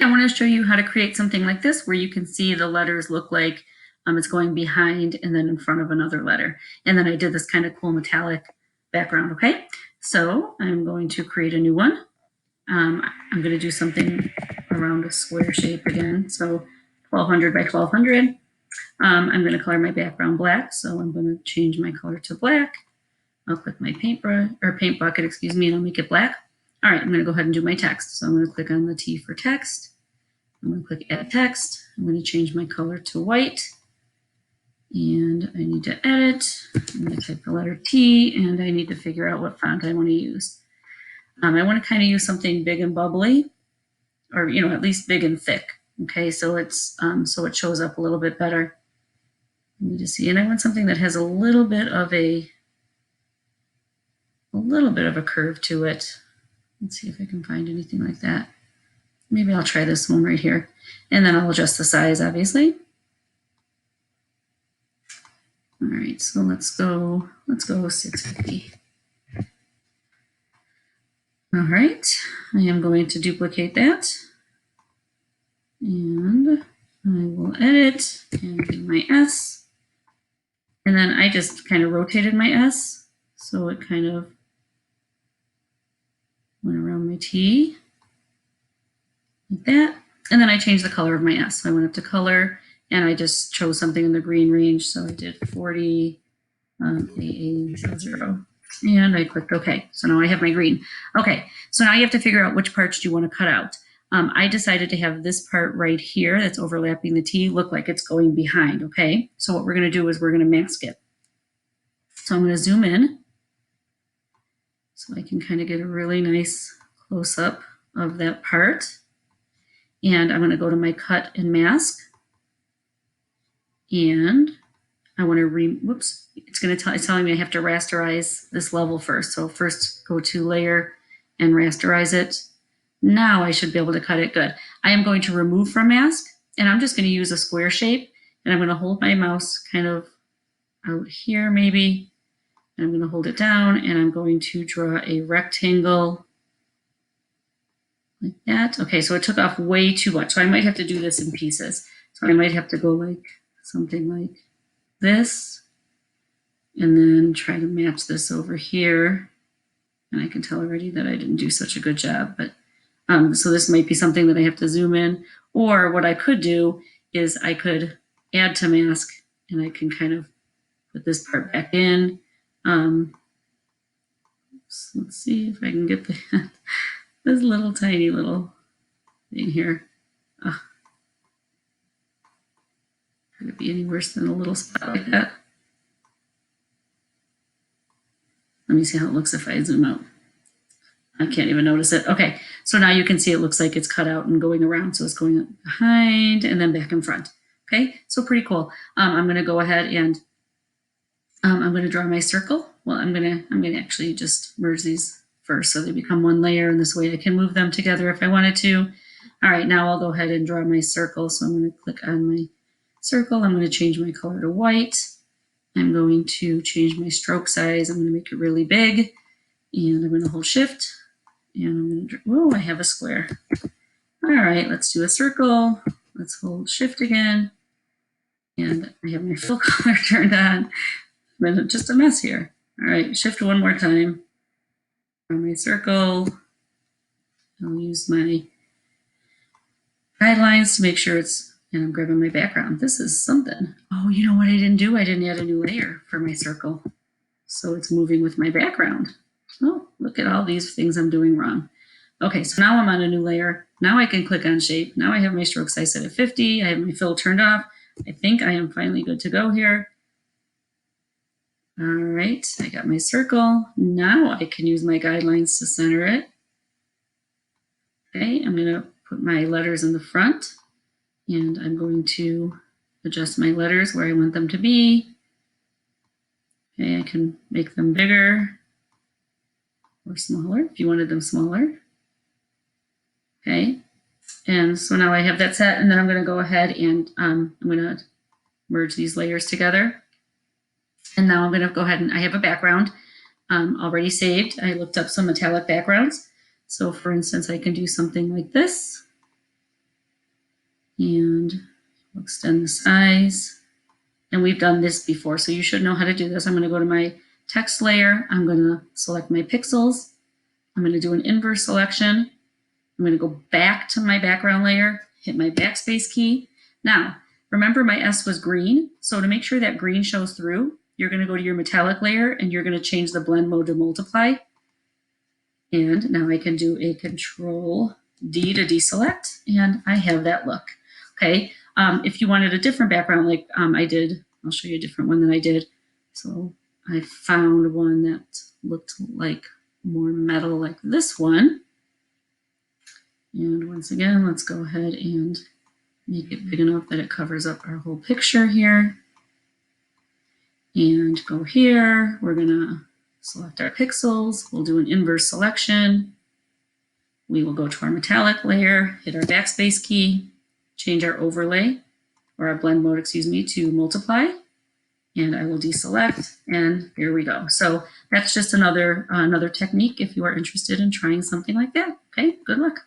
I want to show you how to create something like this where you can see the letters look like it's going behind and then in front of another letter. And then I did this kind of cool metallic background, okay? So I'm going to create a new one. I'm going to do something around a square shape again. So 1200 by 1200. I'm going to color my background black. So I'm going to change my color to black. I'll click my paint bucket, excuse me, and I'll make it black. All right, I'm going to go ahead and do my text. So I'm going to click on the T for text. I'm going to click add text. I'm going to change my color to white. And I need to edit. I'm going to type the letter T, and I need to figure out what font I want to use. I want to kind of use something big and bubbly, or at least big and thick. Okay, so it's so it shows up a little bit better. Let me just see, and I want something that has a little bit of a curve to it. Let's see if I can find anything like that. Maybe I'll try this one right here, and then I'll adjust the size, obviously. All right, so let's go 650. All right, I am going to duplicate that, and I will edit and do my S, and then I just kind of rotated my S, so it kind of went around my T like that, and then I changed the color of my S. So I went up to color, and I just chose something in the green range, so I did 40 AA0. And I clicked OK. So now I have my green. Okay, so now you have to figure out which parts do you want to cut out. I decided to have this part right here that's overlapping the T look like it's going behind. Okay, so what we're going to do is we're going to mask it. So I'm going to zoom in so I can kind of get a really nice close-up of that part. And I'm going to go to my cut and mask. And I want to it's telling me I have to rasterize this level first. So first go to layer and rasterize it. Now I should be able to cut it good. I am going to remove from mask, and I'm just going to use a square shape, and I'm going to hold my mouse kind of out here maybe, and I'm going to hold it down, and I'm going to draw a rectangle like that. Okay, so it took off way too much. So I might have to do this in pieces. So I might have to go like something like this, and then try to match this over here. And I can tell already that I didn't do such a good job, but so this might be something that I have to zoom in. Or what I could do is I could add to mask, and I can kind of put this part back in. So let's see if I can get this little tiny little thing here. Could it be any worse than a little spot like that? Let me see how it looks if I zoom out. I can't even notice it. Okay, so now you can see it looks like it's cut out and going around. So it's going behind and then back in front. Okay, so pretty cool. I'm going to go ahead and I'm going to draw my circle. Well, I'm going to actually just merge these first so they become one layer, and this way I can move them together if I wanted to. All right, now I'll go ahead and draw my circle. So I'm going to click on my circle. I'm going to change my color to white. I'm going to change my stroke size. I'm going to make it really big, and I'm going to hold shift, and I'm going to, oh, I have a square. All right, let's do a circle. Let's hold shift again, and I have my fill color turned on. But just a mess here. All right, shift one more time. On my circle, I'll use my guidelines to make sure it's, and I'm grabbing my background. This is something. Oh, you know what I didn't do? I didn't add a new layer for my circle. So it's moving with my background. Oh, look at all these things I'm doing wrong. Okay, so now I'm on a new layer. Now I can click on shape. Now I have my stroke size set at 50. I have my fill turned off. I think I am finally good to go here. All right, I got my circle. Now I can use my guidelines to center it. Okay, I'm going to put my letters in the front, and I'm going to adjust my letters where I want them to be. Okay, I can make them bigger or smaller if you wanted them smaller. Okay, and so now I have that set, and then I'm going to go ahead and I'm going to merge these layers together. And now I'm going to go ahead and I have a background already saved. I looked up some metallic backgrounds. So for instance, I can do something like this. And we'll extend the size. And we've done this before, so you should know how to do this. I'm going to go to my text layer. I'm going to select my pixels. I'm going to do an inverse selection. I'm going to go back to my background layer, hit my backspace key. Now, remember my S was green, so to make sure that green shows through, you're going to go to your metallic layer and you're going to change the blend mode to multiply. And now I can do a Control D to deselect, and I have that look. Okay, if you wanted a different background like I did, I'll show you a different one that I did. So I found one that looked like more metal like this one. And once again, let's go ahead and make it big enough that it covers up our whole picture here. And go here, we're gonna select our pixels, we'll do an inverse selection. We will go to our metallic layer, hit our backspace key, change our overlay, or our blend mode, excuse me, to multiply. And I will deselect, and here we go. So that's just another technique if you are interested in trying something like that. Okay, good luck.